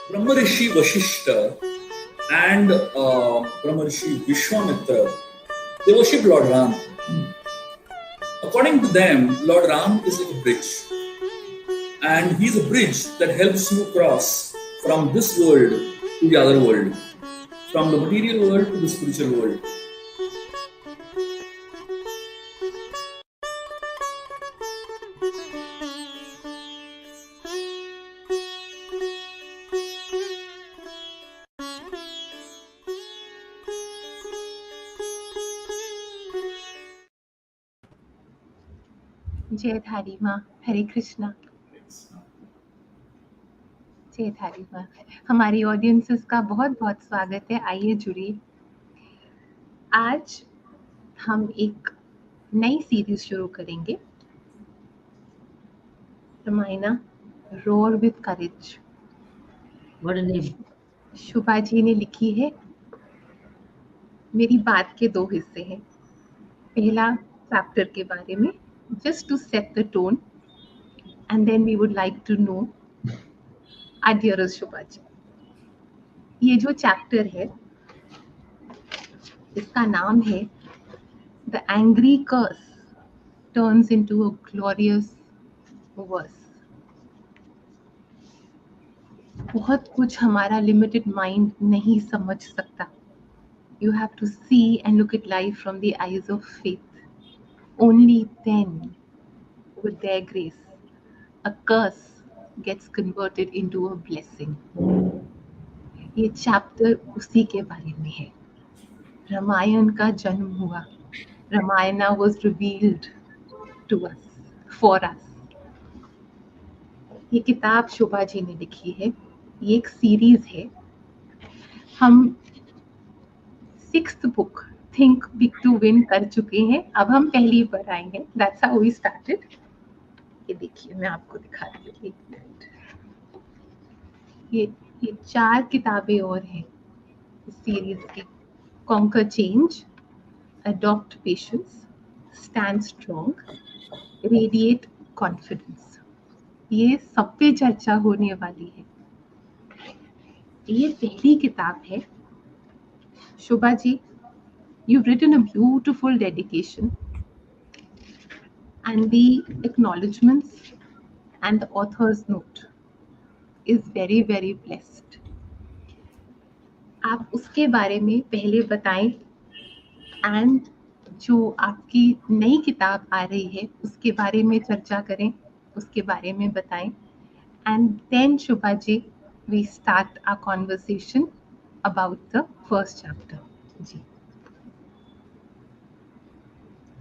Brahmarishi Vashishta and Brahmarishi Vishwamitra, they worship Lord Ram. According to them, Lord Ram is like a bridge. And he's a bridge that helps you cross from this world to the other world, from the material world to the spiritual world. जय धारी माँ, हरे कृष्णा। जय धारी माँ, हमारी audiences का बहुत बहुत स्वागत है। आइए जुड़िए। आज हम एक नई सीरीज शुरू करेंगे, रामायण रोर विद करेज। शुभा जी ने लिखी है। मेरी बात के दो हिस्से हैं। पहला चैप्टर के बारे में, just to set the tone, and then we would like to know our dearest Shubha ji. ये जो चैप्टर है इसका नाम है The Angry Curse Turns into a Glorious Verse. बहुत कुछ हमारा लिमिटेड माइंड नहीं समझ सकता. You have to see and look at life from the eyes of faith. Only then, with their grace, a curse gets converted into a blessing. ये chapter उसी के बारे में है. रामायण का जन्म हुआ. Ramayana was revealed to us, for us. ये किताब शुभा जी ने लिखी है. ये एक सीरीज है. हम 6th book think big to win कर चुके हैं. अब हम पहली पर आए हैं. That's how we started. ये देखिए, मैं आपको दिखाती हूँ. ये 4 किताबें और हैं इस सीरीज की. Conquer Change, Adopt Patience, Stand Strong, Radiate Confidence. ये सब पे चर्चा होने वाली है. ये पहली किताब है. शुभा जी, you've written a beautiful dedication, and the acknowledgements and the author's note is very, very blessed. आप उसके बारे में पहले बताएं, and जो आपकी नई किताब आ रही है उसके बारे में चर्चा करें, उसके बारे में बताएं. And then Shubha ji, we start our conversation about the first chapter. Ji.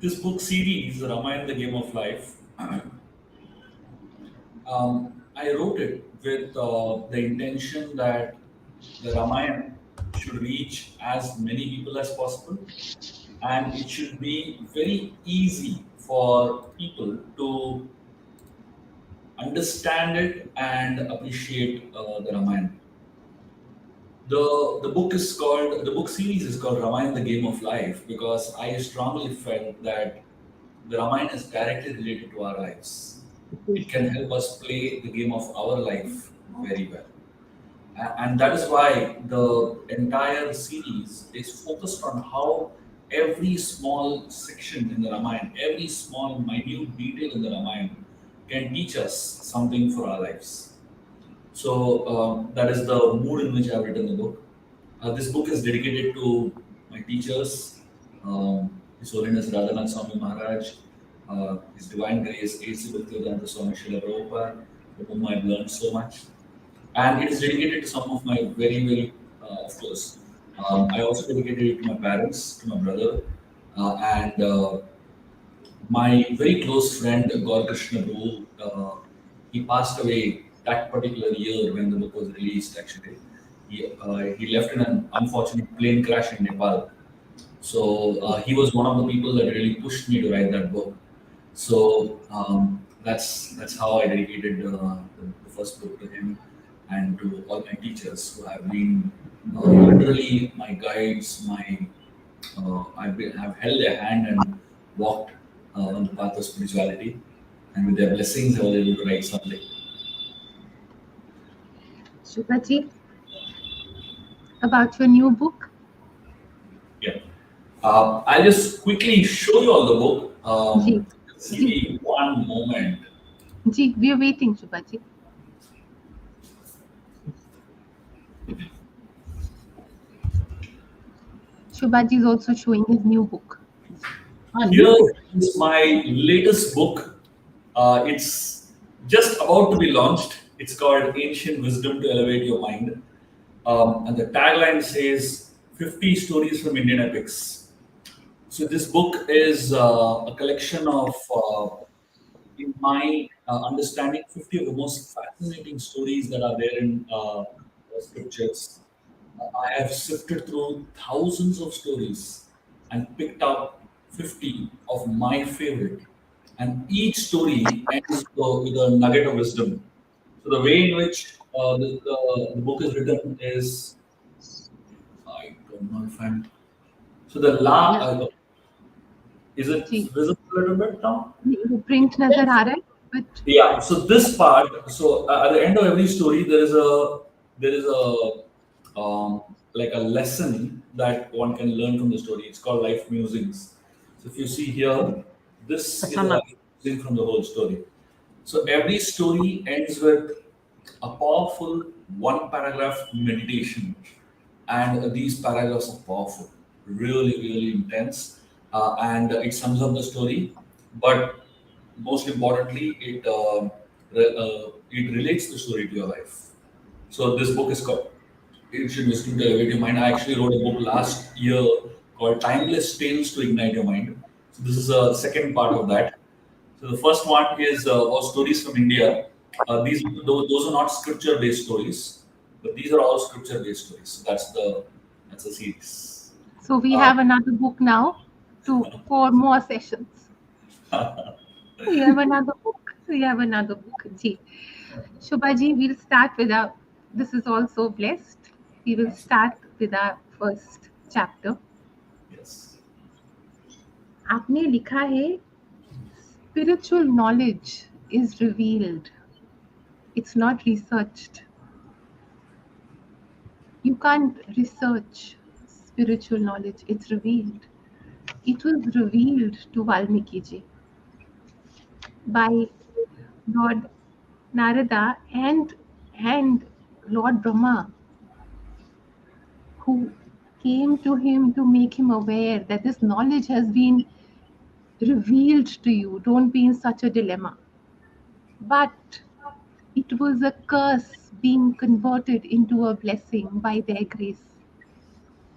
This book series, Ramayan, the Game of Life, I wrote it with the intention that the Ramayan should reach as many people as possible, and it should be very easy for people to understand it and appreciate the Ramayan. The book series is called Ramayan, the Game of Life, because I strongly felt that the Ramayan is directly related to our lives. It can help us play the game of our life very well. And that is why the entire series is focused on how every small section in the Ramayan, every small minute detail in the Ramayan can teach us something for our lives. So that is the mood in which I have written the book. This book is dedicated to my teachers, His Holiness Radhanath Swami Maharaj, His Divine Grace A.C. Bhaktivedanta Swami Srila Prabhupada, with whom I have learned so much. and it is dedicated to some of my very, of course. I also dedicated it to my parents, to my brother, and my very close friend Gaur Krishna Prabhu. He passed away that particular year when the book was released. Actually, he left in an unfortunate plane crash in Nepal. So he was one of the people that really pushed me to write that book. So that's how I dedicated the first book to him and to all my teachers who have been literally my guides. I've held their hand and walked on the path of spirituality, and with their blessings, I was able to write something. Shubha ji, about your new book. Yeah. I'll just quickly show you all the book. Ji, Just give ji, me one moment. ji, we are waiting, Shubha ji. Shubha ji is also showing his new book. Here is my latest book. It's just about to be launched. It's called Ancient Wisdom to Elevate Your Mind. And the tagline says 50 Stories from Indian Epics. So, this book is a collection of, in my understanding, 50 of the most fascinating stories that are there in the scriptures. I have sifted through thousands of stories and picked up 50 of my favorite. And each story ends with a nugget of wisdom. So the way in which the book is written is, I don't know if I'm. So the Yes, is it ji, visible a little bit now? वो print नजर आ रहा है, but Yeah. So this part. So at the end of every story, there is a like a lesson that one can learn from the story. It's called life musings. So if you see here, this is a Asana. life musing from the whole story. So every story ends with a powerful one paragraph meditation, and these paragraphs are powerful, really intense, and it sums up the story. But most importantly, it relates the story to your life. So this book is called Ancient Wisdom to Elevate Your Mind. I actually wrote a book last year called Timeless Tales to Ignite Your Mind. So this is a second part of that. So the first one is was stories from India. Those are not scripture-based stories, but these are all scripture-based stories. So that's the series. so we Uh, have another book now to 4 more sessions. We have another book. We have another book. Ji. Shubha ji, we'll start with our, this is also blessed. We will start with our first chapter. yes. आपने लिखा है, spiritual knowledge is revealed. It's not researched. You can't research spiritual knowledge. It's revealed. It was revealed to Valmiki ji by Lord Narada and Lord Brahma, who came to him to make him aware that this knowledge has been revealed to you. Don't be in such a dilemma. But it was a curse being converted into a blessing by their grace.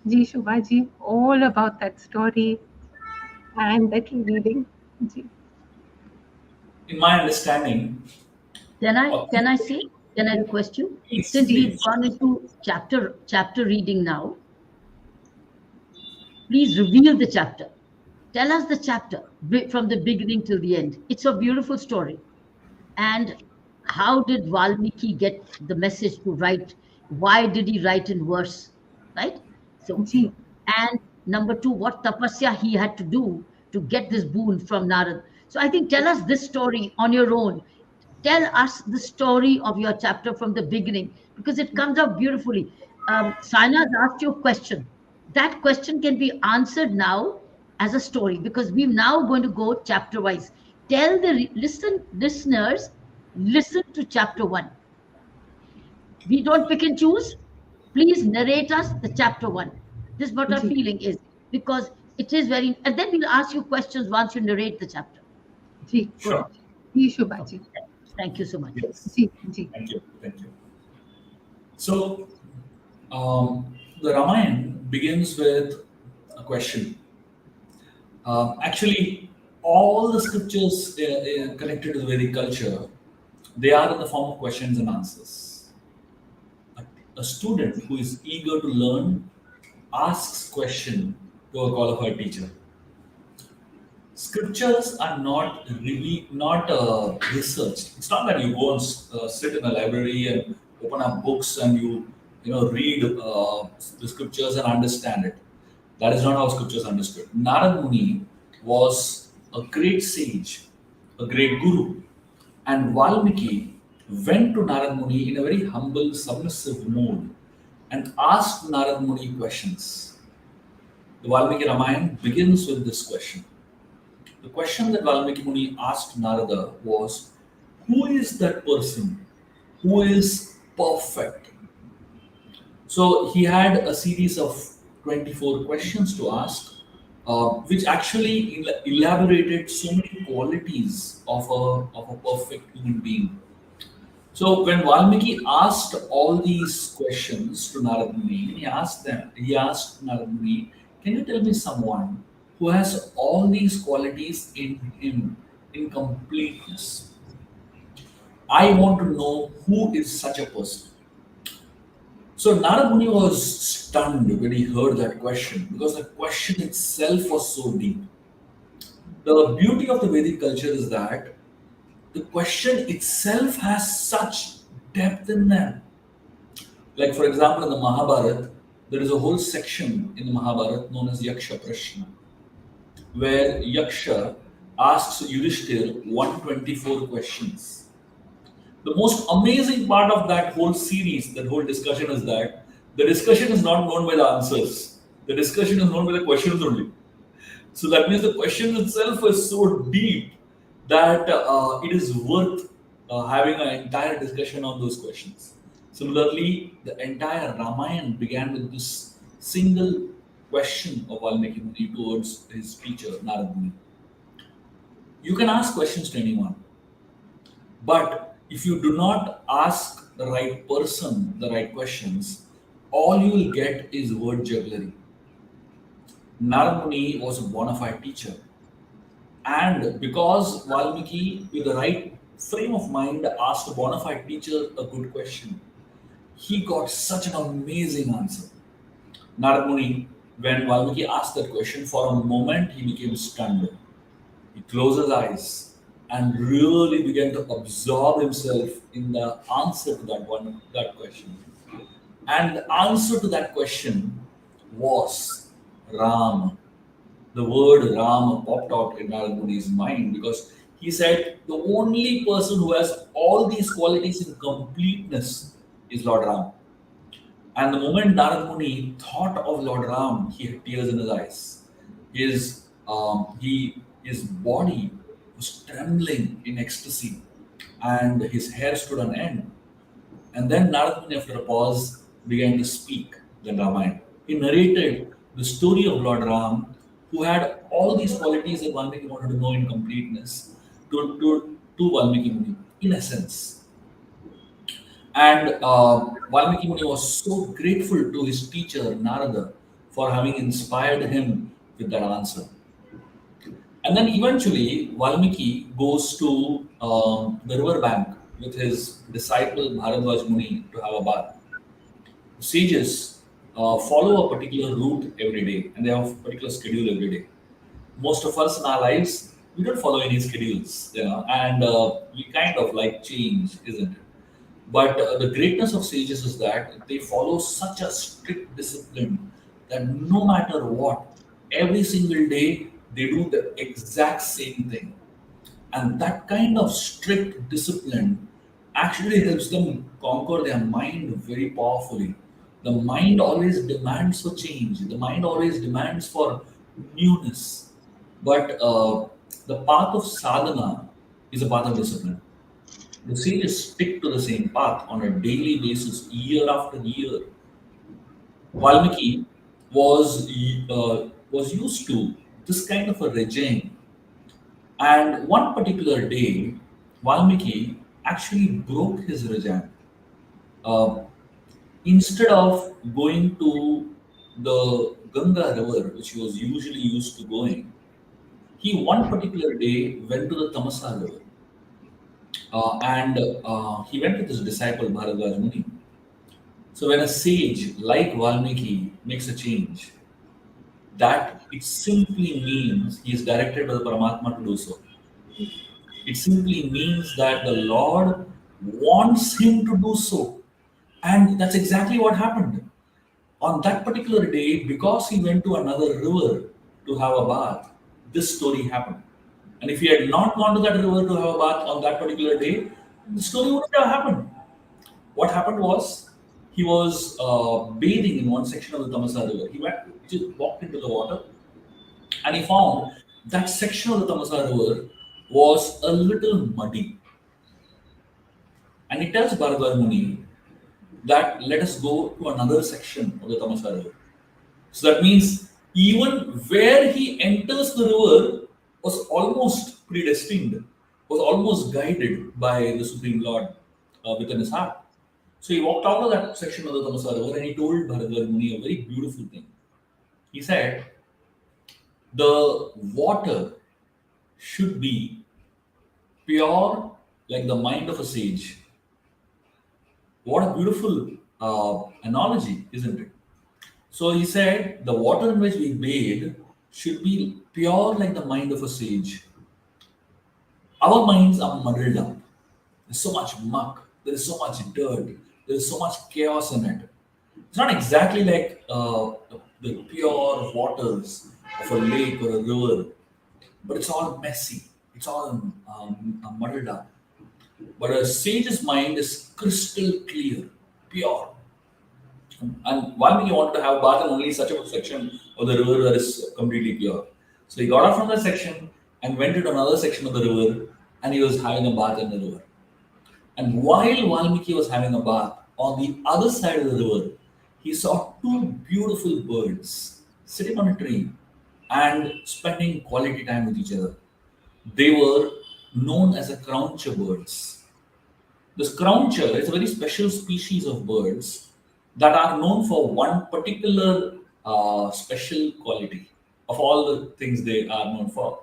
Ji Shubhaji, all about that story and that revealing. Ji. In my understanding, Can I say? Can I request you? please, Since Ji. we've please. gone into chapter reading now, please reveal the chapter. Tell us the chapter from the beginning till the end. It's a beautiful story. And how did Valmiki get the message to write? Why did he write in verse? Right? So, Ji. and number two, what tapasya he had to do to get this boon from Narad. So I think tell us this story on your own. Tell us the story of your chapter from the beginning because it comes out beautifully. Sana has asked you a question. That question can be answered now as a story because we're now going to go chapter wise. Tell the listeners, listen to chapter one. We don't pick and choose. Please narrate us the chapter one. This is what our Ji. feeling is because it is very, and then we'll ask you questions once you narrate the chapter. Ji. Go ahead. Sure. Ji Shubhaji. Okay. Thank you so much. Yes. Ji. Ji. Thank you. Thank you. So the Ramayana begins with a question. Actually, all the scriptures connected to the Vedic culture, they are in the form of questions and answers. A, a student who is eager to learn asks question to a qualified teacher. Scriptures are not really not researched. It's not that you go and sit in a library and open up books and you read the scriptures and understand it. That is not how scriptures understood. Narad Muni was a great sage, a great guru, and Valmiki went to Narad Muni in a very humble, submissive mood and asked Narad Muni questions. The Valmiki Ramayana begins with this question. The question that Valmiki Muni asked Narada was, who is that person who is perfect? So he had a series of 24 questions to ask, which actually elaborated so many qualities of a perfect human being. So when Valmiki asked all these questions to Narad Muni, he asked Narad Muni, can you tell me someone who has all these qualities in him in completeness? I want to know who is such a person. So Narad Muni was stunned when he heard that question because the question itself was so deep. The beauty of the Vedic culture is that the question itself has such depth in them. Like, for example, in the Mahabharata, there is a whole section in the Mahabharata known as Yaksha Prashna, where Yaksha asks Yudhishthir 124 questions. The most amazing part of that whole series, that whole discussion, is that the discussion is not known by the answers. The discussion is known by the questions only. So that means the question itself is so deep that it is worth having an entire discussion on those questions. Similarly, the entire Ramayana began with this single question of Valmiki Muni towards his teacher, Narad Muni. You can ask questions to anyone, but if you do not ask the right person the right questions, all you will get is word jugglery. Narad Muni was a bona fide teacher. And because Valmiki, with the right frame of mind, asked a bona fide teacher a good question, he got such an amazing answer. Narad Muni, when Valmiki asked that question, for a moment he became stunned. He closed his eyes and really began to absorb himself in the answer to that question. And the answer to that question was Ram. The word Ram popped out in Narad Muni's mind because he said the only person who has all these qualities in completeness is Lord Ram. And the moment Narad Muni thought of Lord Ram, he had tears in his eyes. His body was trembling in ecstasy, and his hair stood on end. And then Narad Muni, after a pause, began to speak the Ramayana. He narrated the story of Lord Ram, who had all these qualities that Valmiki wanted to know in completeness, to Valmiki Muni, in essence. And Valmiki Muni was so grateful to his teacher, Narada, for having inspired him with that answer. And then eventually, Valmiki goes to the river bank with his disciple Bharadwaj Muni to have a bath. Sages follow a particular route every day and they have a particular schedule every day. Most of us in our lives, we don't follow any schedules, and we kind of like change, isn't it? But the greatness of sages is that they follow such a strict discipline that no matter what, every single day they do the exact same thing. And that kind of strict discipline actually helps them conquer their mind very powerfully. The mind always demands for change, the mind always demands for newness. But the path of sadhana is a path of discipline. The sages stick to the same path on a daily basis, year after year. Valmiki was used to this kind of a regime, and one particular day, Valmiki actually broke his regime. Uh, instead of going to the Ganga river, which he was usually used to going, he one particular day went to the Tamasa river. And he went with his disciple Bharadwaj Muni. So when a sage like Valmiki makes a change, that it simply means he is directed by the Paramatma to do so. It simply means that the Lord wants him to do so. And that's exactly what happened. On that particular day, because he went to another river to have a bath, this story happened. And if he had not gone to that river to have a bath on that particular day, the story wouldn't have happened. What happened was he was bathing in one section of the Tamasa river. He just walked into the water and he found that section of the Tamasa river was a little muddy. And he tells Bharadwaj Muni that let us go to another section of the Tamasa river. So that means even where he enters the river was almost predestined, was almost guided by the Supreme Lord within his heart. So he walked out of that section of the Tamasa river and he told Bharadwaj Muni a very beautiful thing. He said, the water should be pure like the mind of a sage. What a beautiful analogy, isn't it? So he said, the water in which we bathe should be pure like the mind of a sage. Our minds are muddled up. There's so much muck, there is so much dirt, there is so much chaos in it. It's not exactly like the pure waters of a lake or a river, but it's all messy. It's all muddled up. But a sage's mind is crystal clear, pure. And Valmiki wanted to have a bath in only such a section of the river that is completely pure. So he got up from that section and went into another section of the river and he was having a bath in the river. And while Valmiki was having a bath, on the other side of the river, he saw two beautiful birds sitting on a tree and spending quality time with each other. They were known as the crowncher birds. This crowncher is a very special species of birds that are known for one particular special quality of all the things they are known for.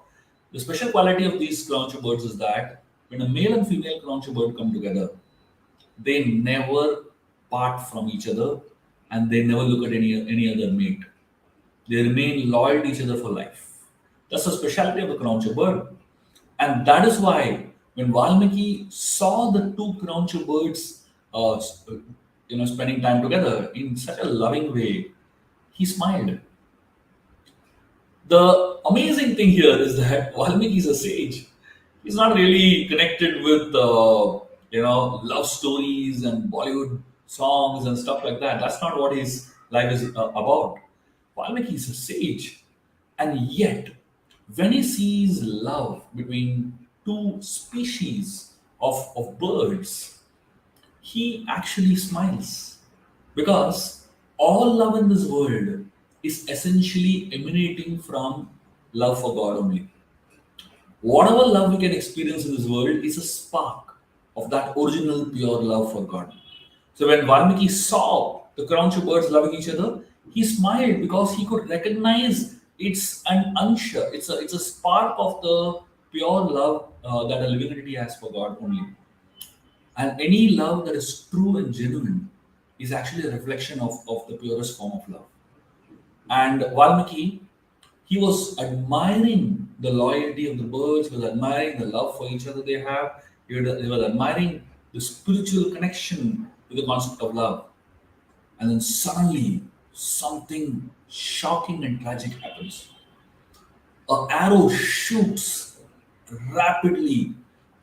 The special quality of these crowncher birds is that when a male and female crowncher bird come together, they never part from each other and they never look at any other mate. They remain loyal to each other for life. That's the specialty of the crowncher bird. And that is why when Valmiki saw the two crowncher birds spending time together in such a loving way, he smiled. The amazing thing here is that Valmiki is a sage. He's not really connected with love stories and Bollywood songs and stuff like that. That's not what his life is about. Valmiki is a sage, and yet when he sees love between two species of birds, he actually smiles because all love in this world is essentially emanating from love for God only. Whatever love we can experience in this world is a spark of that original pure love for God. So when Valmiki saw the crowncher birds loving each other, he smiled because he could recognize it's an ansha, it's a spark of the pure love that a living entity has for God only. And any love that is true and genuine is actually a reflection of the purest form of love. And Valmiki, he was admiring the loyalty of the birds, he was admiring the love for each other they have, he was admiring the spiritual connection to the concept of love. And then suddenly, something shocking and tragic happens. An arrow shoots rapidly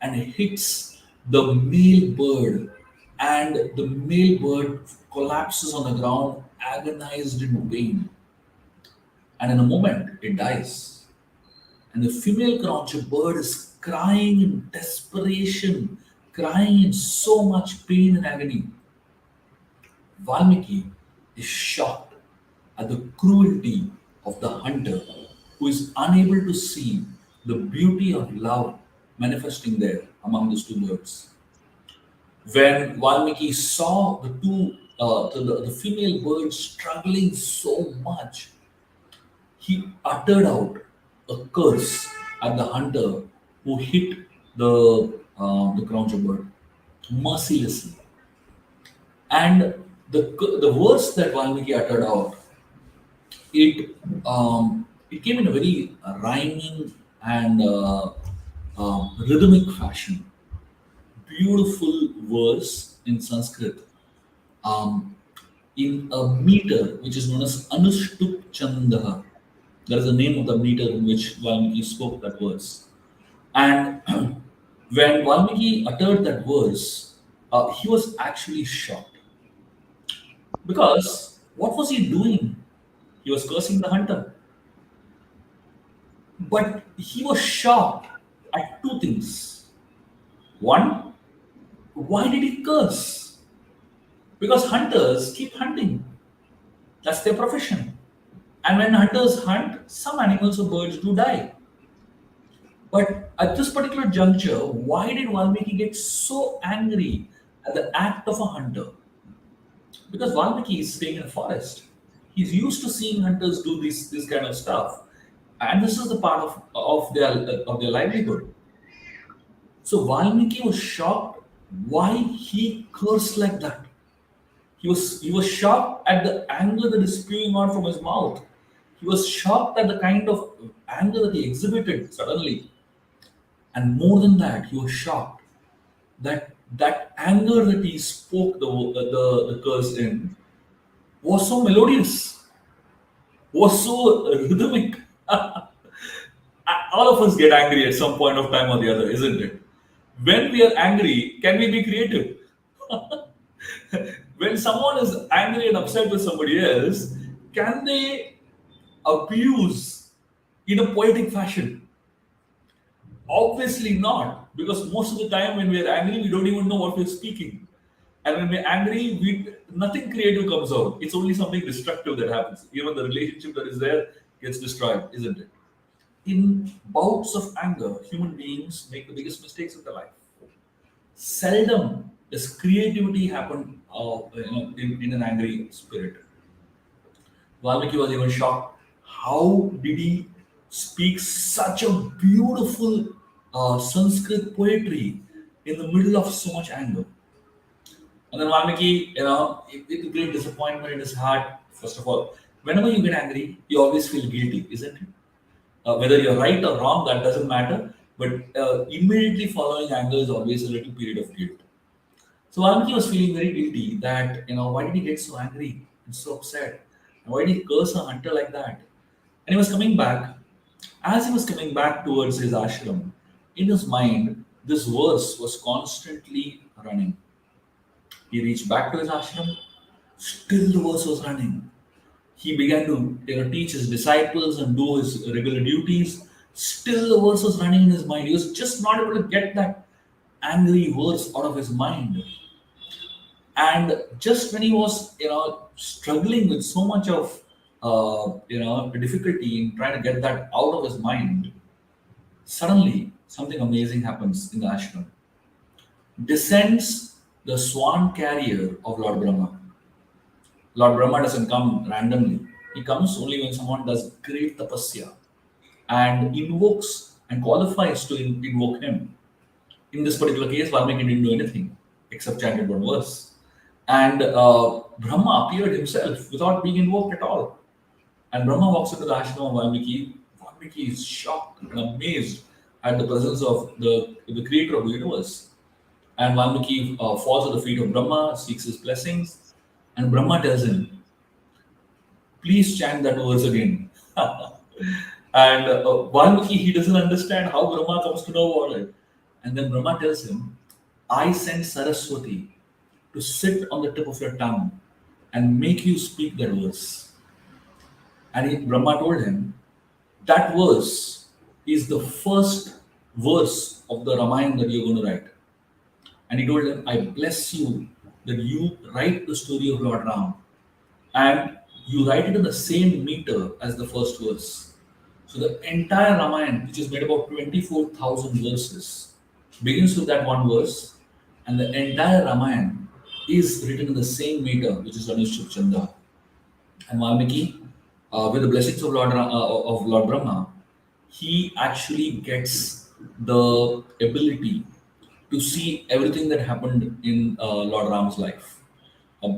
and hits the male bird, and the male bird collapses on the ground, agonized in pain. And in a moment, it dies. And the female croucher bird is crying in desperation, crying in so much pain and agony. Valmiki is shocked at the cruelty of the hunter who is unable to see the beauty of love manifesting there among those two birds. When Valmiki saw the female birds struggling so much, he uttered out a curse at the hunter who hit the crowns bird mercilessly. And the words that Valmiki uttered out, it came in a very rhyming and rhythmic fashion. Beautiful verse in Sanskrit, um, in a meter which is known as Anushtup Chandaha. That is the name of the meter in which Valmiki spoke that verse. And when Valmiki uttered that verse, he was actually shocked because what was he doing? He was cursing the hunter. But he was shocked at two things. One, why did he curse? Because hunters keep hunting. That's their profession. And when hunters hunt, some animals or birds do die. But at this particular juncture, why did Valmiki get so angry at the act of a hunter? Because Valmiki is staying in a forest. He's used to seeing hunters do this kind of stuff. And this is the part of their livelihood. So Valmiki was shocked why he cursed like that. He was shocked at the anger that is spewing out from his mouth. He was shocked at the kind of anger that he exhibited suddenly. And more than that, he was shocked that that anger that he spoke the curse in was so melodious, was so rhythmic. All of us get angry at some point of time or the other, isn't it? When we are angry, can we be creative? When someone is angry and upset with somebody else, can they abuse in a poetic fashion? Obviously not, because most of the time when we are angry, we don't even know what we're speaking. And when we're angry, nothing creative comes out. It's only something destructive that happens. Even the relationship that is there gets destroyed, isn't it? In bouts of anger, human beings make the biggest mistakes of their life. Seldom does creativity happen in an angry spirit. Valmiki was even shocked. How did he speak such a beautiful Sanskrit poetry in the middle of so much anger? And then Valmiki, with great disappointment in his heart, first of all, whenever you get angry, you always feel guilty, isn't it? Whether you're right or wrong, that doesn't matter. But immediately following anger is always a little period of guilt. So Valmiki was feeling very guilty that, why did he get so angry and so upset? And why did he curse a hunter like that? And he was coming back. As he was coming back towards his ashram, in his mind, this verse was constantly running. He reached back to his ashram, still the verse was running. He began to teach his disciples and do his regular duties. Still the verse was running in his mind. He was just not able to get that angry verse out of his mind. And just when he was struggling with so much of difficulty in trying to get that out of his mind, suddenly something amazing happens in the ashram. Descends the swan carrier of Lord Brahma. Lord Brahma doesn't come randomly. He comes only when someone does great tapasya and invokes and qualifies to invoke him. In this particular case, Valmiki didn't do anything except chanted one verse. And Brahma appeared himself without being invoked at all. And Brahma walks into the ashram of Valmiki. Valmiki is shocked and amazed at the presence of the creator of the universe. And Valmiki falls at the feet of Brahma, seeks his blessings, and Brahma tells him, please chant that verse again. And Valmiki, he doesn't understand how Brahma comes to know about it. And then Brahma tells him, I sent Saraswati to sit on the tip of your tongue and make you speak that verse. And Brahma told him, that verse is the first verse of the Ramayan that you're going to write. And he told him, I bless you that you write the story of Lord Ram and you write it in the same meter as the first verse. So the entire Ramayan, which is made about 24,000 verses, begins with that one verse And the entire Ramayana is written in the same meter, which is Anushrup Chanda. And Valmiki, with the blessings of Lord Brahma, he actually gets the ability to see everything that happened in Lord Ram's life.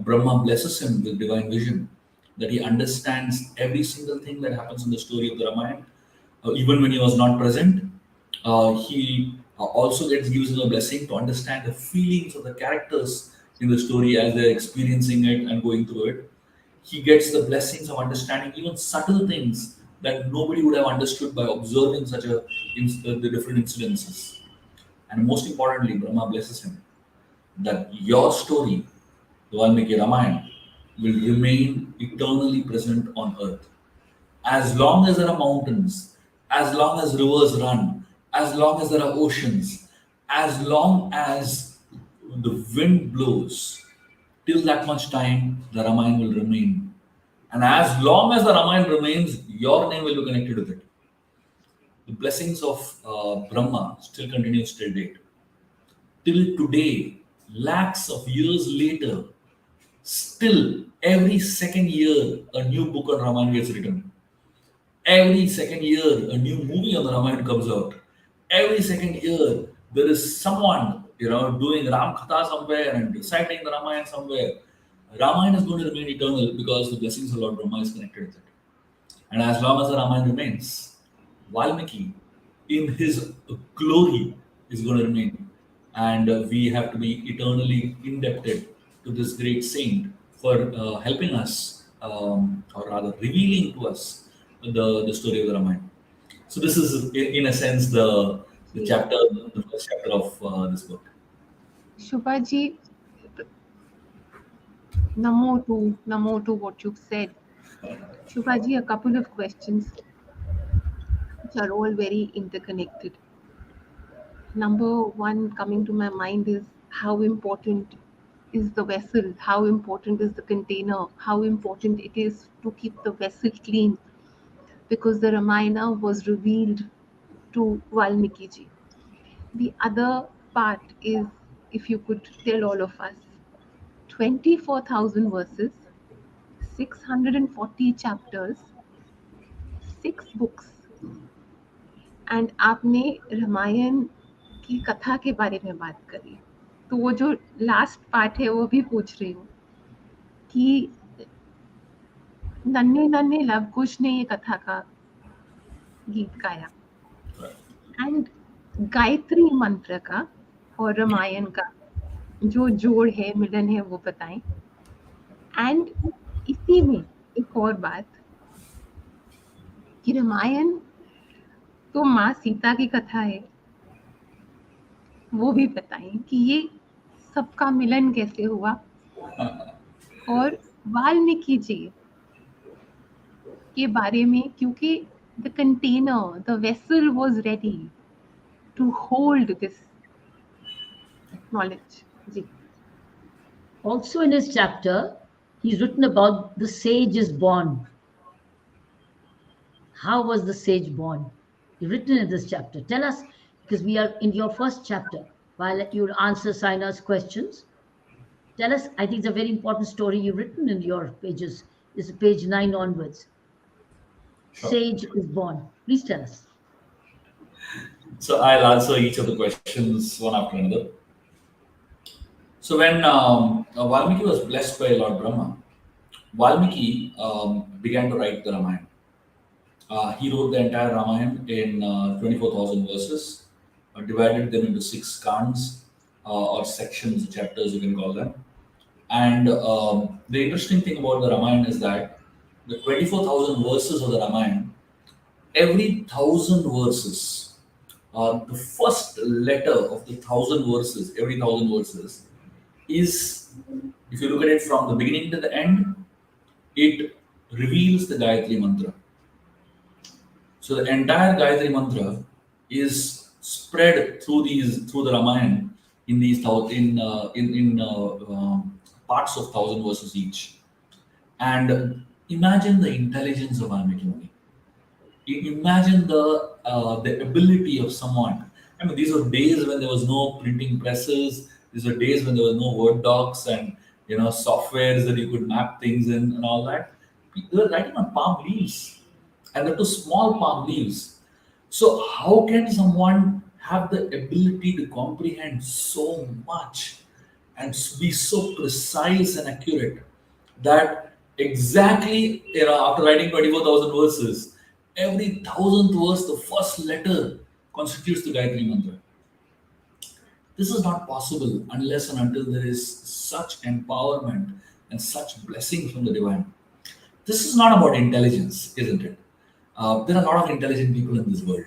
Brahma blesses him with divine vision, that he understands every single thing that happens in the story of the Ramayana, even when he was not present. He also gives him a blessing to understand the feelings of the characters in the story as they're experiencing it and going through it. He gets the blessings of understanding even subtle things that nobody would have understood by observing the different incidences. And most importantly, Brahma blesses him that your story, the Valmiki Ramayana, will remain eternally present on earth. As long as there are mountains, as long as rivers run, as long as there are oceans, as long as the wind blows, till that much time, the Ramayana will remain. And as long as the Ramayana remains, your name will be connected with it. The blessings of Brahma still continues till date. Till today, lakhs of years later, still every second year, a new book on Ramayana gets written. Every second year, a new movie on the Ramayana comes out. Every second year, there is someone, doing Ram Katha somewhere and reciting the Ramayana somewhere. Ramayana is going to remain eternal because the blessings of Lord Brahma is connected with it. And as long as the Ramayana remains, Valmiki, in his glory, is going to remain. And we have to be eternally indebted to this great saint for helping us, or rather revealing to us the story of the Ramayana. So this is, in a sense, the जी, chapter, the first chapter of this book. Shubha ji, namo to what you've said. Shubha ji, a couple of questions which are all very interconnected. Number one coming to my mind is how important is the vessel, how important is the container, how important it is to keep the vessel clean, because the Ramayana was revealed to Valmiki ji. The other part is, if you could tell all of us, 24,000 verses, 640 chapters, 6 books, and आपने रामायण की कथा के बारे में बात करी, तो वो जो लास्ट पार्ट है वो भी पूछ रही हूँ कि नन्हे नन्हे लव कुश ने ये कथा का गीत गाया, एंड गायत्री मंत्र का और रामायण का जो जोड़ है, मिलन है, वो बताएं. एंड इसी में एक और बात कि रामायण तो माँ सीता की कथा है, वो भी बताएं कि ये सबका मिलन कैसे हुआ, और वाल्मीकि जी के बारे में, क्योंकि the container, the vessel was ready to hold this knowledge. जी. Also, in his chapter, he's written about the sage is born. How was the sage born? You've written in this chapter. Tell us, because we are in your first chapter. While you answer Saina's questions, tell us. I think it's a very important story you've written in your pages. This is page 9 onwards. Sure. Sage is born. Please tell us. So I'll answer each of the questions one after another. So when Valmiki was blessed by Lord Brahma, Valmiki began to write the Ramayana. He wrote the entire Ramayana in 24,000 verses, divided them into 6 kands, or sections, chapters you can call them. And the interesting thing about the Ramayana is that the 24,000 verses of the Ramayana, every 1,000 verses, the first letter of the 1,000 verses, every 1,000 verses, is, if you look at it from the beginning to the end, it reveals the Gayatri Mantra. So the entire Gayatri Mantra is spread through the Ramayana in these parts of 1,000 verses each. And imagine the intelligence of Valmiki Muni. Imagine the ability of someone. I mean, these were days when there was no printing presses, These were days when there were no Word docs and softwares that you could map things in and all that. They were writing on palm leaves, and that was small palm leaves. So how can someone have the ability to comprehend so much and be so precise and accurate that exactly after writing 24,000 verses, every thousandth verse, the first letter constitutes the Gayatri Mantra. This is not possible unless and until there is such empowerment and such blessing from the divine. This is not about intelligence, isn't it? There are a lot of intelligent people in this world,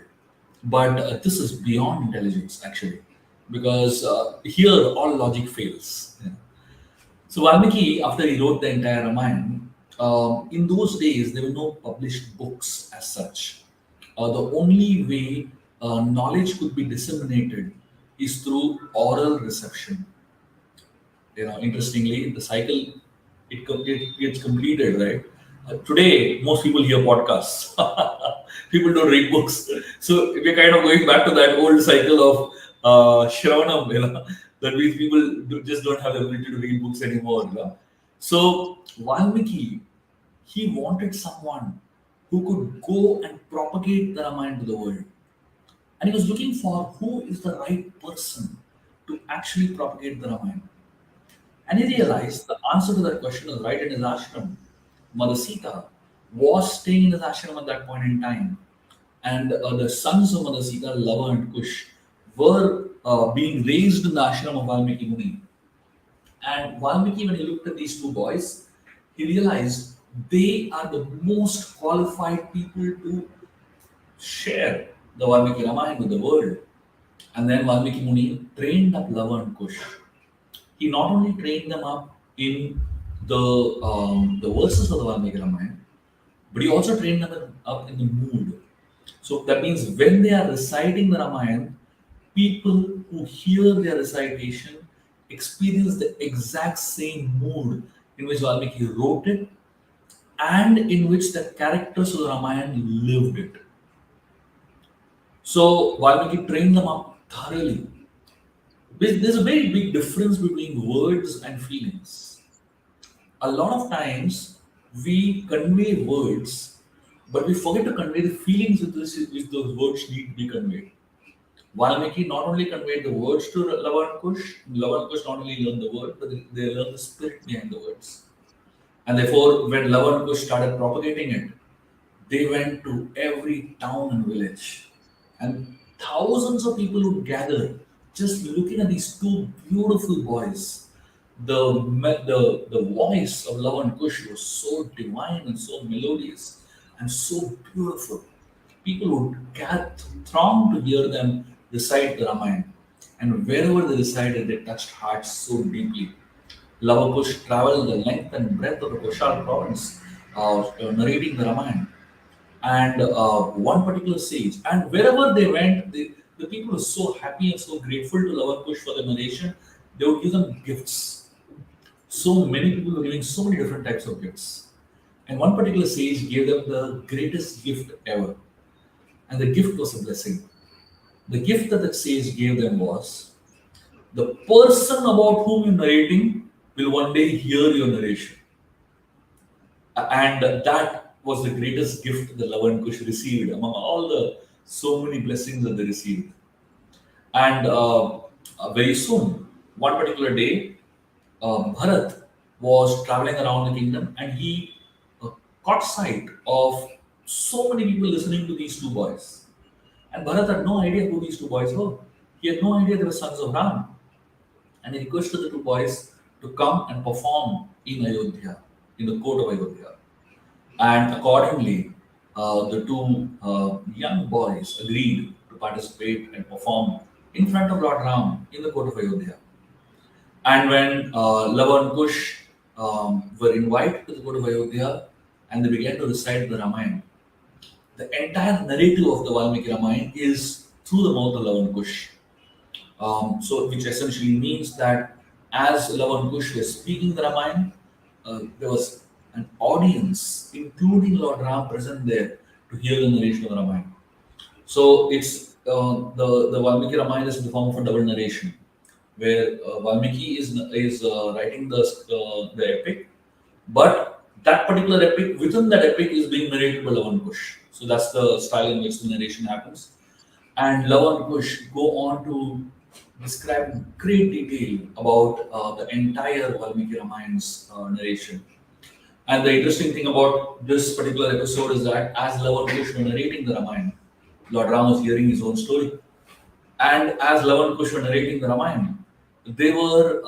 but this is beyond intelligence actually, because here all logic fails. So Valmiki, after he wrote the entire Ramayana, in those days there were no published books as such. The only way knowledge could be disseminated is through oral reception. Interestingly, the cycle it gets completed, right? Today, most people hear podcasts. People don't read books, so we're kind of going back to that old cycle of Shravanam. That means people just don't have the ability to read books anymore. So Valmiki, he wanted someone who could go and propagate the Ramayana to the world, and he was looking for who is the right person to actually propagate the Ramayana. And he realized the answer to that question is right in his ashram. Mother Sita was staying in his ashram at that point in time. And the sons of Mother Sita, Lava and Kush, were being raised in the ashram of Valmiki Muni. And Valmiki, when he looked at these two boys, he realized they are the most qualified people to share the Valmiki Ramayana with the world. And then Valmiki Muni trained up Lava and Kush. He not only trained them up in the verses of the Valmiki Ramayana, but he also trained them up in the mood. So that means when they are reciting the Ramayana, people who hear their recitation experience the exact same mood in which Valmiki wrote it and in which the characters of the Ramayana lived it. So Valmiki trained them up thoroughly. There's a very big difference between words and feelings. A lot of times we convey words, but we forget to convey the feelings which those words need to be conveyed. Valmiki not only conveyed the words to Lava and Kush not only learned the word, but they learned the spirit behind the words. And therefore, when Lava and Kush started propagating it, they went to every town and village. And thousands of people would gather just looking at these two beautiful boys. The voice of Lava and Kush was so divine and so melodious and so beautiful. People would throng to hear them recite the Ramayana. And wherever they recited, they touched hearts so deeply. Lava Kush traveled the length and breadth of the Koshal province, narrating the Ramayana. And one particular sage, and wherever they went, the people were so happy and so grateful to Lava Kush for the narration, they would give them gifts. So many people were giving so many different types of gifts. And one particular sage gave them the greatest gift ever. And the gift was a blessing. The gift that the sage gave them was the person about whom you're narrating will one day hear your narration. And that was the greatest gift that Lava and Kush received among all the so many blessings that they received. And very soon, one particular day, Bharat was traveling around the kingdom and he caught sight of so many people listening to these two boys. And Bharat had no idea who these two boys were. He had no idea they were sons of Ram. And he requested the two boys to come and perform in Ayodhya, in the court of Ayodhya. And accordingly, the two young boys agreed to participate and perform in front of Lord Ram in the court of Ayodhya. And when Lava and Kush were invited to the court of Ayodhya and they began to recite the Ramayana, the entire narrative of the Valmiki Ramayana is through the mouth of Lava and Kush. So, which essentially means that as Lava and Kush were speaking the Ramayana, there was an audience, including Lord Ram, present there to hear the narration of the Ramayana. So, it's the Valmiki Ramayana is in the form of a double narration. where Valmiki is writing the epic, but that particular epic, within that epic, is being narrated by Lavan Kush. So that's the style in which the narration happens. And Lavan Kush go on to describe in great detail about the entire Valmiki Ramayan's narration. And the interesting thing about this particular episode is that as Lavan Kush was narrating the Ramayana, Lord Ram was hearing his own story. And as Lavan Kush were narrating the Ramayana, they were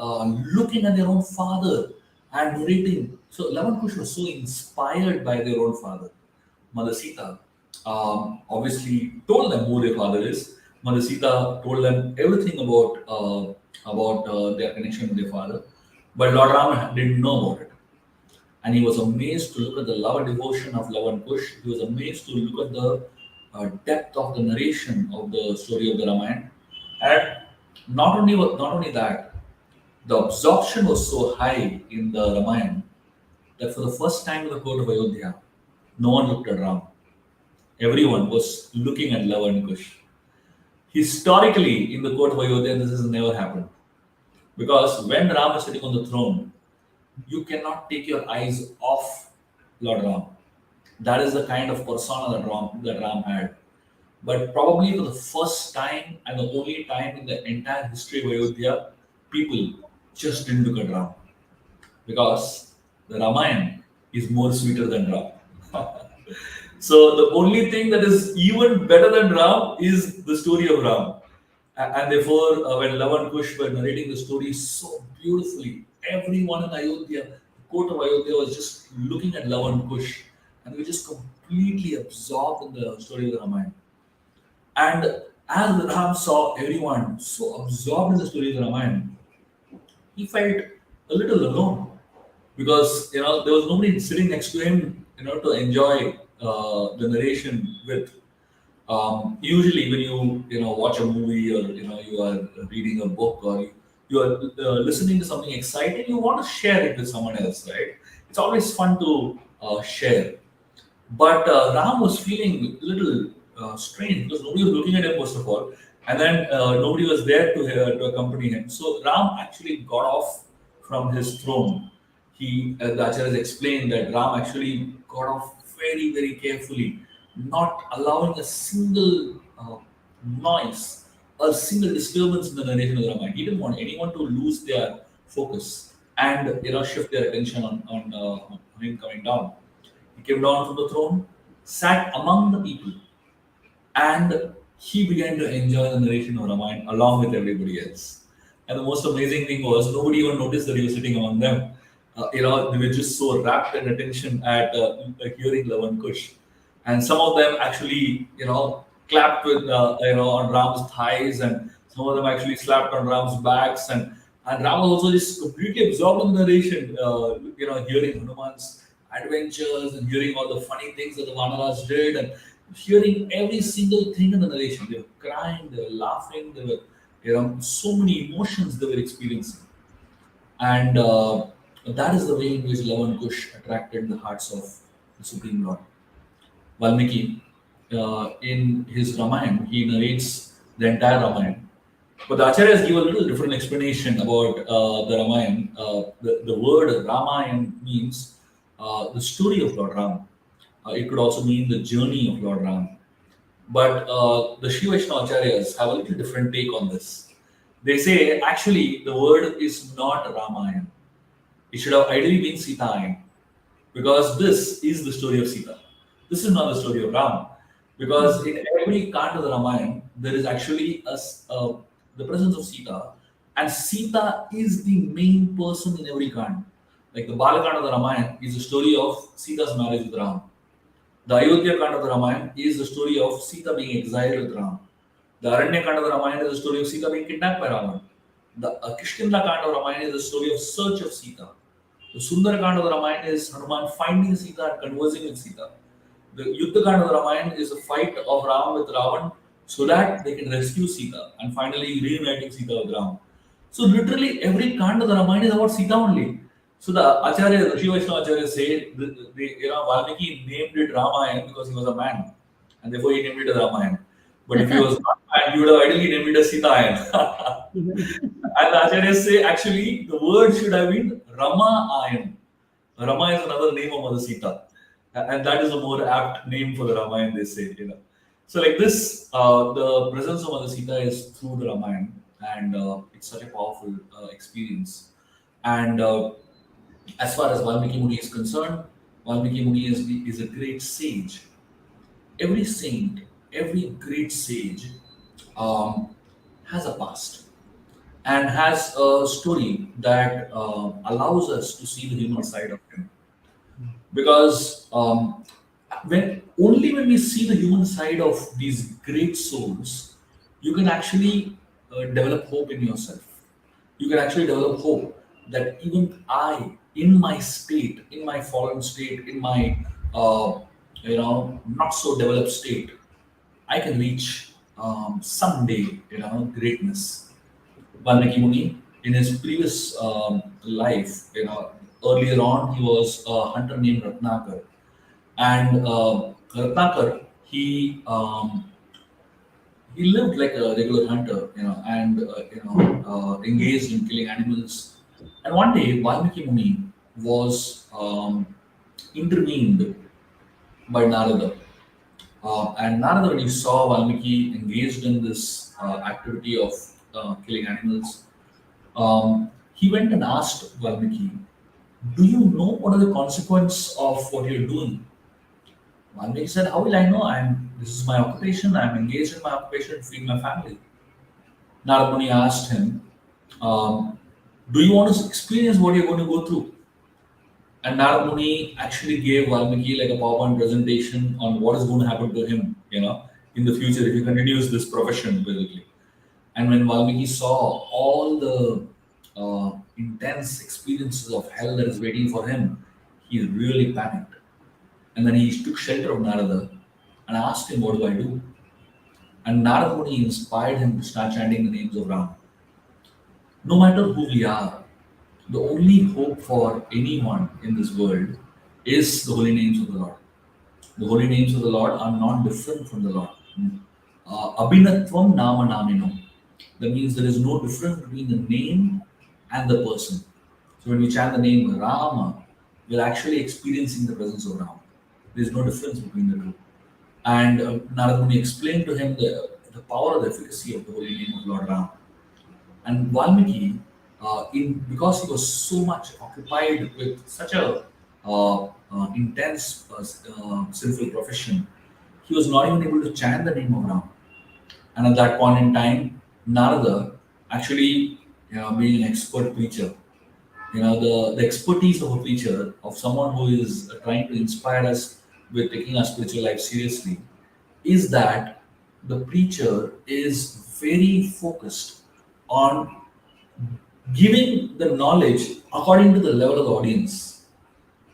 looking at their own father and narrating. So Lavan Kush was so inspired by their own father. Mother Sita obviously told them who their father is. Mother Sita told them everything about their connection with their father. But Lord Ram didn't know about it. And he was amazed to look at the love and devotion of Lavan Kush. He was amazed to look at the depth of the narration of the story of the Ramayana. And not only that, the absorption was so high in the Ramayana that for the first time in the court of Ayodhya, no one looked at Ram. Everyone was looking at Lavan Kush. Historically, in the court of Ayodhya, this has never happened. Because when Ram is sitting on the throne, you cannot take your eyes off Lord Ram. That is the kind of persona that Ram had. But probably for the first time and the only time in the entire history of Ayodhya, people just didn't look at Ram. Because the Ramayana is more sweeter than Ram. So the only thing that is even better than Ram is the story of Ram. And therefore, when Lavan Kush were narrating the story so beautifully, everyone in Ayodhya, the court of Ayodhya, was just looking at Lavan Kush and they were just completely absorbed in the story of the Ramayana. And as Ram saw everyone so absorbed in the story of the Ramayana, he felt a little alone because there was nobody sitting next to him to enjoy the narration with. Usually, when you watch a movie or you are reading a book or you are listening to something exciting, you want to share it with someone else, right? It's always fun to share. But Ram was feeling a little strange because nobody was looking at him first of all, and then nobody was there to accompany him. So Ram actually got off from his throne. The Acharyas explained that Ram actually got off very very carefully, not allowing a single noise, a single disturbance in the narration of the Ramayana. He didn't want anyone to lose their focus and shift their attention on him coming down. He came down from the throne, sat among the people, and he began to enjoy the narration of Ramayana along with everybody else. And the most amazing thing was nobody even noticed that he was sitting among them. They were just so wrapped in attention at hearing Lavan Kush, and some of them actually, clapped with, on Ram's thighs, and some of them actually slapped on Ram's backs, and Ram was also just completely absorbed in the narration, hearing Hanuman's adventures and hearing all the funny things that the Vanaras did, and hearing every single thing in the narration. They were crying, they were laughing, they were, so many emotions they were experiencing. And that is the way in which Lavan Kush attracted the hearts of the Supreme Lord. Valmiki, in his Ramayana, he narrates the entire Ramayana. But the Acharyas give a little different explanation about the Ramayana. The word Ramayan means the story of Lord Ram. It could also mean the journey of Lord Ram. But the Shiva Vaishnava Acharyas have a little different take on this. They say actually the word is not Ramayan. It should have ideally been Sitayan, because this is the story of Sita. This is not the story of Ram. Because in every kant of the Ramayana, there is actually the presence of Sita, and Sita is the main person in every kant. Like the Balakand of the Ramayana is the story of Sita's marriage with Ram. The Ayodhya Kand of the Ramayana is the story of Sita being exiled with Ram. The Aranya Kand of the Ramayana is the story of Sita being kidnapped by Ravan. The Kishkinda Kand of Ramayana is the story of search of Sita. The Sundar Kand of the Ramayana is Hanuman finding Sita and conversing with Sita. The Yuddha Kand of the Ramayana is a fight of Ram with Ravan so that they can rescue Sita and finally reuniting Sita with Ram. So literally every Kand of the Ramayana is about Sita only. So the Acharya, the Shiva Vaishnava Acharya say, Valmiki named it Ramayan because he was a man, and therefore he named it as Ramayan. But if he was not mad, you would have ideally named it as Sitayan. And the Acharyas say actually the word should have been Ramayan. Rama is another name of Mother Sita, and that is a more apt name for the Ramayan. They say. So like this, the presence of Mother Sita is through the Ramayan, and it's such a powerful experience. And as far as Valmiki Muni is concerned, Valmiki Muni is a great sage. Every saint, every great sage um, has a past and has a story that allows us to see the human side of him. Because when we see the human side of these great souls, you can actually develop hope in yourself. You can actually develop hope that even I, in my state, in my fallen state, in my not so developed state, I can reach someday greatness. Valmiki Muni, in his previous life, earlier on, he was a hunter named Ratnakar, and Ratnakar, he lived like a regular hunter, and engaged in killing animals. And one day, Valmiki Muni was intervened by Narada. And Narada, when he saw Valmiki engaged in this activity of killing animals, he went and asked Valmiki, "Do you know what are the consequences of what you're doing?" Valmiki said, "How will I know? This is my occupation. I'm engaged in my occupation to feed my family." Narada Muni asked him, "Do you want to experience what you're going to go through?" And Narada Muni actually gave Valmiki like a PowerPoint presentation on what is going to happen to him, in the future if he continues this profession, basically. And when Valmiki saw all the intense experiences of hell that is waiting for him, he really panicked. And then he took shelter of Narada and asked him, "What do I do?" And Narada Muni inspired him to start chanting the names of Ram. No matter who we are, the only hope for anyone in this world is the holy names of the Lord. The holy names of the Lord are not different from the Lord. Abhinatvam nama namino. That means there is no difference between the name and the person. So when we chant the name Rama, we're actually experiencing the presence of Ram. There is no difference between the two. And Narada Muni explained to him the power, the efficacy of the holy name of Lord Ram. And Valmiki, because he was so much occupied with such a intense sinful profession, he was not even able to chant the name of Ram. And at that point in time, Narada, actually, being an expert preacher, the expertise of a preacher, of someone who is trying to inspire us with taking our spiritual life seriously, is that the preacher is very focused on giving the knowledge according to the level of the audience.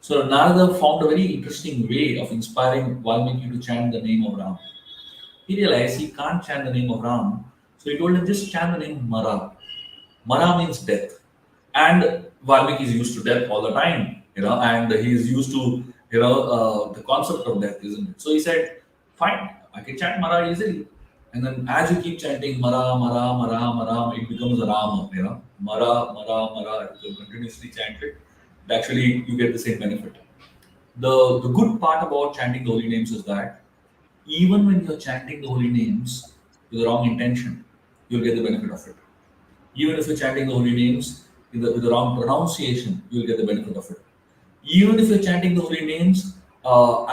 So Narada found a very interesting way of inspiring Valmiki to chant the name of Ram. He realized he can't chant the name of Ram, so he told him just chant the name Mara. Mara means death. And Valmiki is used to death all the time, and he is used to, the concept of death, isn't it? So he said, "Fine, I can chant Mara easily." And then as you keep chanting Mara, Mara, Mara, Mara, it becomes a Rama, Mara, Mara, Mara, if you continuously chant it, actually you get the same benefit. The good part about chanting the holy names is that even when you're chanting the holy names with the wrong intention, you'll get the benefit of it. Even if you're chanting the holy names with the wrong pronunciation, you'll get the benefit of it. Even if you're chanting the holy names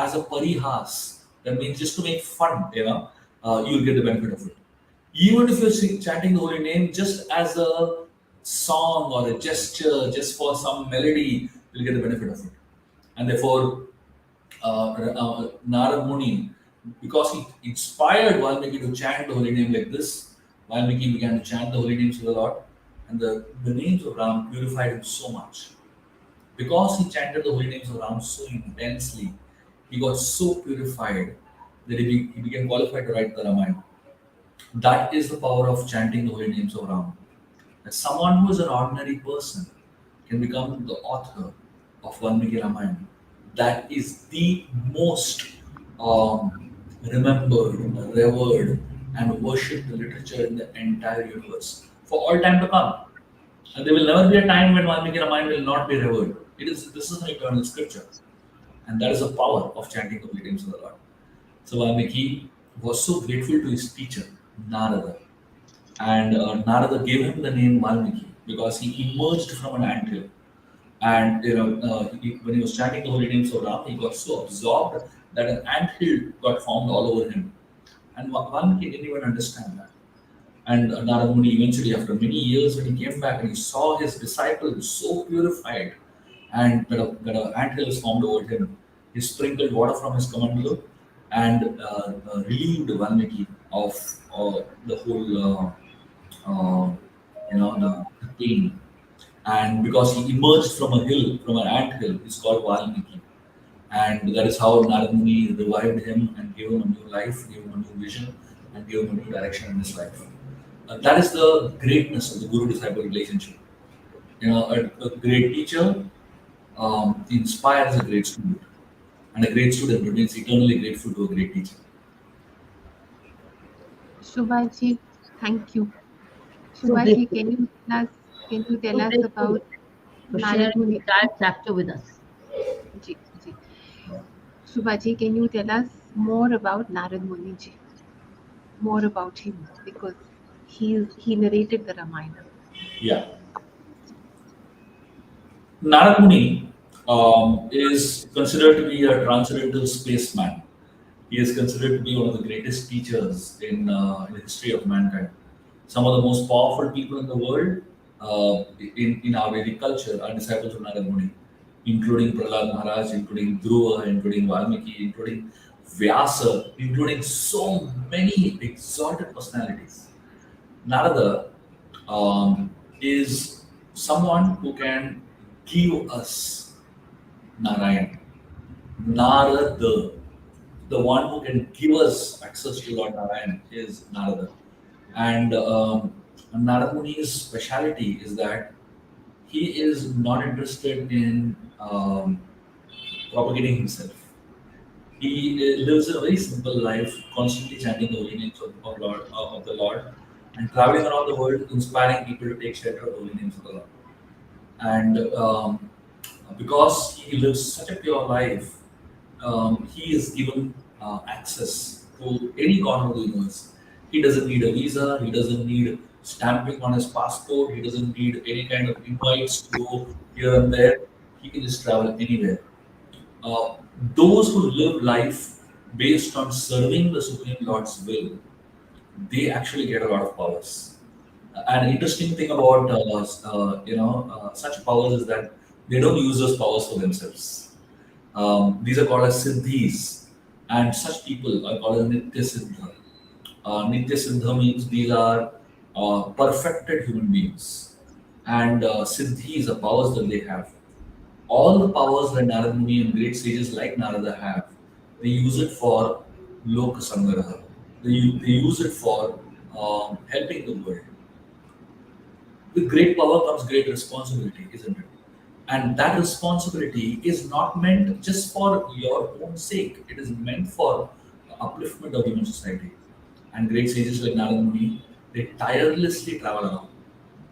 as a parihas, that means just to make fun, you'll get the benefit of it. Even if you're chanting the holy name just as a song or a gesture, just for some melody, you'll get the benefit of it. And therefore, Narad Muni, because he inspired Valmiki to chant the holy name like this, Valmiki began to chant the holy names of the Lord, and the names of Ram purified him so much. Because he chanted the holy names of Ram so intensely, he got so purified that he became qualified to write the Ramayana. That is the power of chanting the holy names of Ram. That someone who is an ordinary person can become the author of Valmiki Ramayana. That is the most remembered, revered, and worship the literature in the entire universe for all time to come. And there will never be a time when Valmiki Ramayana will not be revered. This is an eternal scripture, and that is the power of chanting the holy names of the Lord. So Valmiki was so grateful to his teacher, Narada, and Narada gave him the name Valmiki because he emerged from an anthill. And when he was chanting the holy names of Ram, he got so absorbed that an anthill got formed all over him. And Valmiki didn't even understand that. And Narada Muni eventually, after many years, when he came back and he saw his disciple so purified and that an anthill is formed over him, he sprinkled water from his kamandalo and relieved Valmiki of the whole, the pain. And because he emerged from a hill, from an ant hill, he's called Valmiki. And that is how Narad Muni revived him and gave him a new life, gave him a new vision, and gave him a new direction in his life. That is the greatness of the guru-disciple relationship. A great teacher inspires a great student, and a great student remains eternally grateful to a great teacher. Shubhaji, thank you. So Shubhaji, grateful, can you tell so us grateful about for Narad sharing the Muni? entire chapter with us. Ji, ji. Shubhaji, can you tell us more about Narad Muni ji? More about him because he narrated the Ramayana. Yeah. Narad Muni is considered to be a transcendental spaceman. He is considered to be one of the greatest teachers in the history of mankind. Some of the most powerful people in the world in our Vedic culture are disciples of Narad Muni, including Prahlad Maharaj, including Dhruva, including Valmiki, including Vyasa, including so many exalted personalities. Narada is someone who can give us Narayan, Narada. The one who can give us access to Lord Narayan is Narada. And Narada Muni's speciality is that he is not interested in propagating himself. He lives a very simple life, constantly chanting the holy names of the Lord, and traveling around the world, inspiring people to take shelter of the holy names of the Lord. And because he lives such a pure life, he is given access to any corner of the universe. He doesn't need a visa. He doesn't need stamping on his passport. He doesn't need any kind of invites to go here and there. He can just travel anywhere. Uh, those who live life based on serving the Supreme Lord's will, they actually get a lot of powers. An interesting thing about such powers is that they don't use those powers for themselves. These are called as siddhis, and such people are called as nitya siddha. Nitya siddha means these are perfected human beings, and siddhis are powers that they have. All the powers that Narada Muni and great sages like Narada have, they use it for loka sangraha. They use it for helping the world. With great power comes great responsibility, isn't it? And that responsibility is not meant just for your own sake. It is meant for the upliftment of human society. And great sages like Narada Muni, they tirelessly travel around.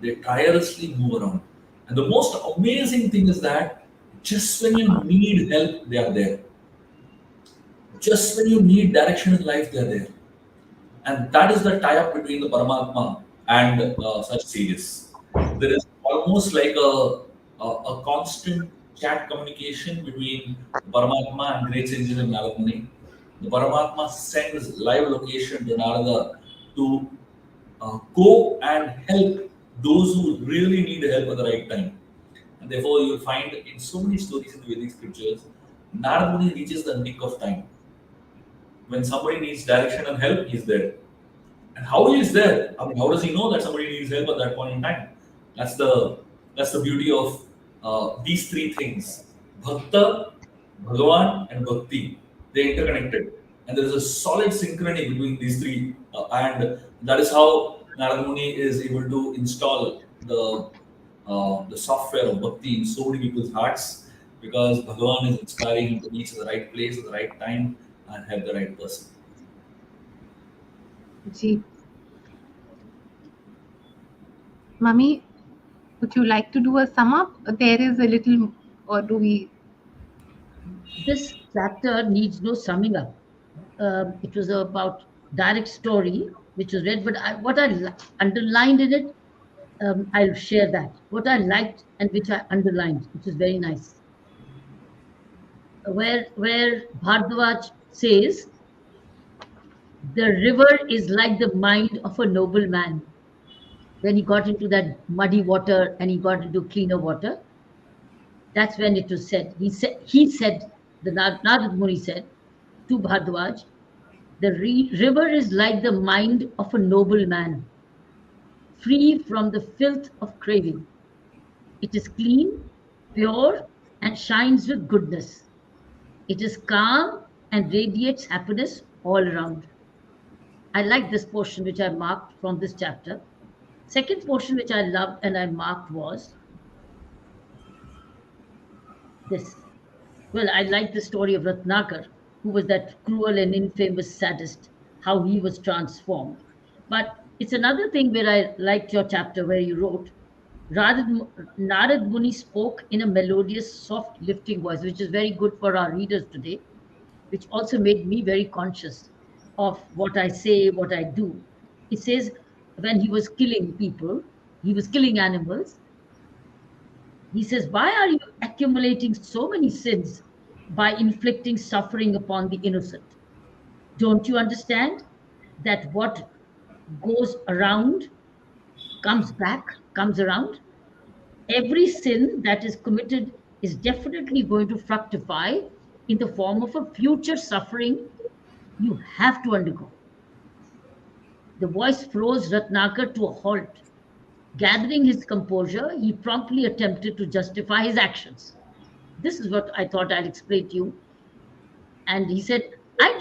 They tirelessly move around. And the most amazing thing is that just when you need help, they are there. Just when you need direction in life, they are there. And that is the tie-up between the Paramatma and such sages. There is almost like a constant chat communication between the Paramatma and great sages and Narada Muni. The Paramatma sends live location to Narada to go and help those who really need help at the right time. And therefore, you'll find in so many stories in the Vedic scriptures, Narada Muni reaches the nick of time. When somebody needs direction and help, he's there. And how he is there? I mean, how does he know that somebody needs help at that point in time? That's the beauty of these three things: Bhakta, Bhagavan, and Bhakti. They interconnected, and there is a solid synchrony between these three, and that is how Narada Muni is able to install the software of Bhakti in so many people's hearts because Bhagavan is inspiring him to reach the right place at the right time and help the right person. Ji, Mummy, would you like to do a sum up? There is a little, or do we? This chapter needs no summing up. It was about direct story, which was read, but what I underlined in it, I'll share that. What I liked and which I underlined, which is very nice. Where Bhardwaj says, the river is like the mind of a noble man. When he got into that muddy water and he got into cleaner water, that's when it was said. He said, the Narad Muni said to Bhardwaj, the river is like the mind of a noble man, free from the filth of craving. It is clean, pure, and shines with goodness. It is calm and radiates happiness all around. I like this portion which I marked from this chapter. Second portion which I loved and I marked was this. Well, I like the story of Ratnakar, who was that cruel and infamous sadist, how he was transformed. But it's another thing where I liked your chapter where you wrote, Narad Muni spoke in a melodious, soft, lifting voice, which is very good for our readers today, which also made me very conscious of what I say, what I do. It says when he was killing people, he was killing animals, he says, why are you accumulating so many sins by inflicting suffering upon the innocent? Don't you understand that what goes around comes back, comes around? Every sin that is committed is definitely going to fructify in the form of a future suffering you have to undergo. The voice froze Ratnakar to a halt. Gathering his composure, he promptly attempted to justify his actions. This is what I thought I'd explain to you. And he said, I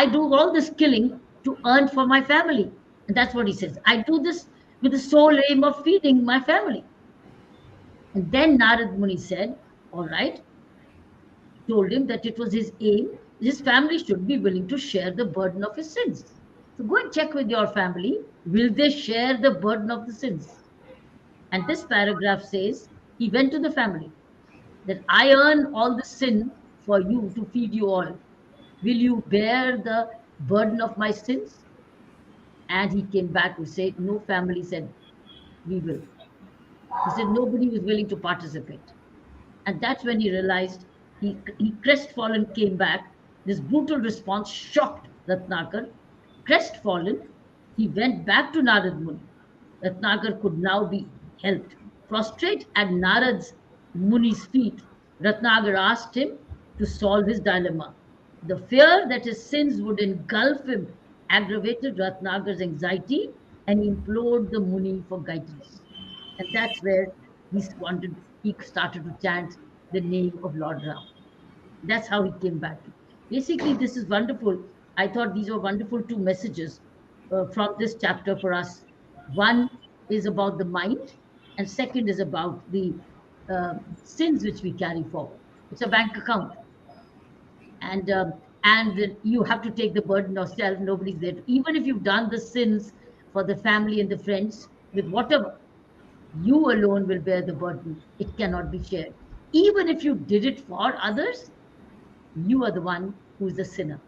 do all this killing to earn for my family. And that's what he says. I do this with the sole aim of feeding my family. And then Narad Muni said, all right, told him that it was his aim, his family should be willing to share the burden of his sins. So go and check with your family, will they share the burden of the sins? And this paragraph says, he went to the family that I earn all the sin for you to feed you all. Will you bear the burden of my sins? And he came back to say, no family said, we will. He said, nobody was willing to participate. And that's when he realized he crestfallen came back. This brutal response shocked Ratnakar. Crestfallen, he went back to Narad Muni. Ratnakar could now be helped. Prostrate at Narad's Muni's feet, Ratnagar asked him to solve his dilemma. The fear that his sins would engulf him aggravated Ratnagar's anxiety and he implored the Muni for guidance. And that's where he started to chant the name of Lord Ram. That's how he came back to. Basically, this is wonderful. I thought these were wonderful two messages from this chapter for us. One is about the mind, and second is about the sins which we carry forward. It's a bank account, and you have to take the burden yourself. Nobody's there. Even if you've done the sins for the family and the friends, with whatever, you alone will bear the burden. It cannot be shared. Even if you did it for others, you are the one who is the sinner.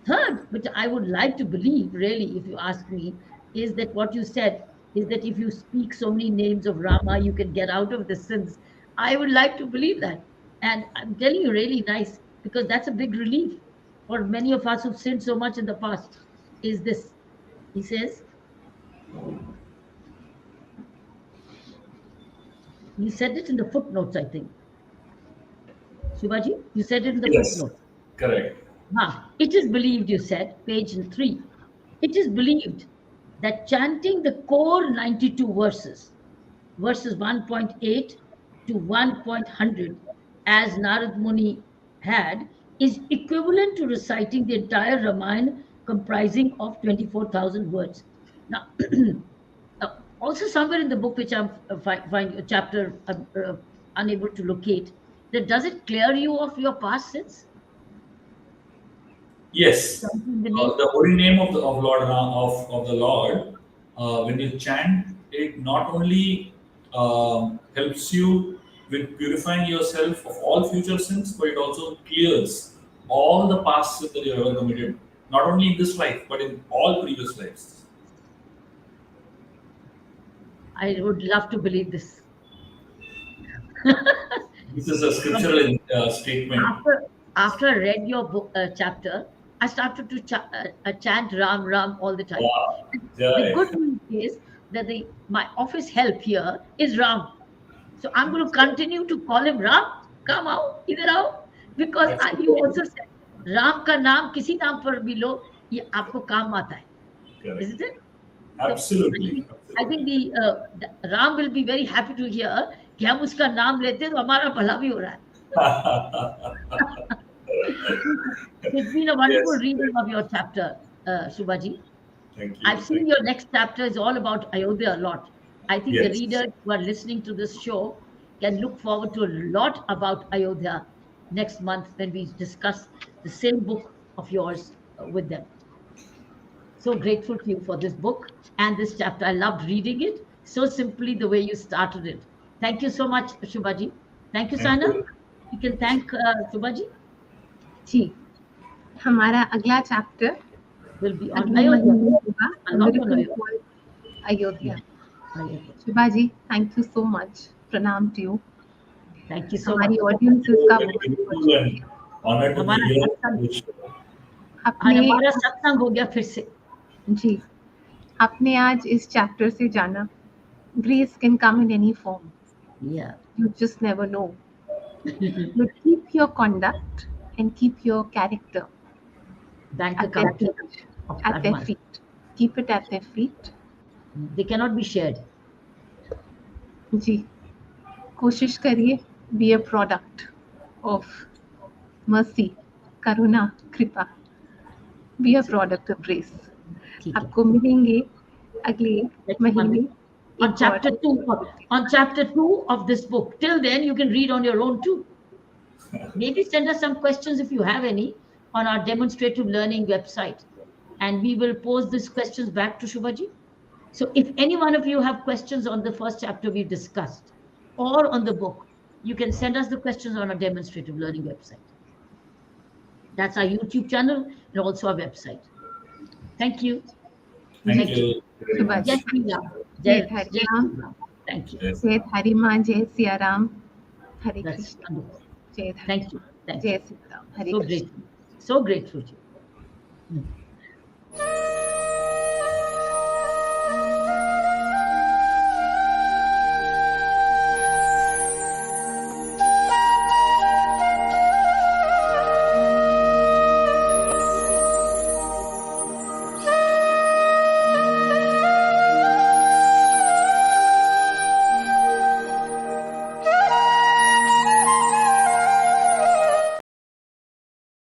Third, which I would like to believe, really, if you ask me, is that what you said is that if you speak so many names of Rama, you can get out of the sins. I would like to believe that. And I'm telling you, really nice, because that's a big relief for many of us who've sinned so much in the past. Is this? He says, you said it in the footnotes, I think. Shivaji, you said it in the Yes, footnote. correct. It is believed, you said, page 3. It is believed that chanting the core 92 verses, verses 1.8 to 1.100, as Narad Muni had, is equivalent to reciting the entire Ramayana comprising of 24,000 words. Now, also somewhere in the book, which I'm find a chapter unable to locate, that does it clear you of your past sins? Yes. Chanting the name. The holy name of the Lord, when you chant it, not only helps you with purifying yourself of all future sins, but it also clears all the past sins that you have ever committed, not only in this life, but in all previous lives. I would love to believe this. This is a scriptural statement. After I read your book chapter, I started to chant Ram Ram all the time. Wow. And the Jai. good news is that my office help here is Ram. So I'm going to continue to call him Ram. Come out, either out, because That's you also said Ram का नाम किसी नाम पर भी लो ये आपको काम आता है, correct. isn't it? So Absolutely. I think the Ram will be very happy to hear कि हम उसका नाम लेते हैं तो हमारा भला भी हो रहा है. It's been a wonderful Yes. reading of your chapter, Shubhaji. Thank you. I've seen Thank your next chapter is all about Ayodhya a lot. I think the Yes. readers who are listening to this show can look forward to a lot about Ayodhya next month when we discuss the same book of yours with them. So grateful to you for this book and this chapter. I loved reading it so simply the way you started it. Thank you so much, Shubhaji. Thank you, Thank Sana. you. You can thank Shubhaji. जी, हमारा अगला chapter Will be on अगले Ayodhya. महीने होगा, A A lot on Miracle Ayodhya. Called Ayodhya. Ayodhya. Shiva ji, thank you so much. प्रणाम to you. Thank you so हमारी much. Audiences So का very बहुत बहुत grateful and शुक्रिया. honored to be हमारा here. सत्संग on this show. आपने हमारा सत्संग हो गया फिर से. जी, आपने आज इस चैप्टर से जाना, grace can come in any form. Yeah. You just never know. But keep your conduct and keep your character Bank at their account feet. of At their karma. feet. Keep it at their feet. They cannot be shared. जी, कोशिश करिए be a product of mercy, करुणा, कृपा. Be a product of grace. ठीक है. आपको मिलेंगे अगले Next महीने Monday. On एक chapter और 2, on chapter 2 of this book. Till then, you can read on your own too. Maybe send us some questions if you have any on our demonstrative learning website, and we will pose these questions back to Shubhaji. So, if any one of you have questions on the first chapter we've discussed or on the book, you can send us the questions on our demonstrative learning website. That's our YouTube channel and also our website. Thank you. Thank Thank you very Shubha much. ji. Jai Shri Ram. जय Jai Hari Jai Ram. Shri Ram. Thank you. Yes. जय हरि माँ, जय सिया राम. हरे That's Krishna. wonderful. जय धर्म. Thank you. Thank जय you. Sita Ram. Hare So Krishna. grateful. So grateful to you.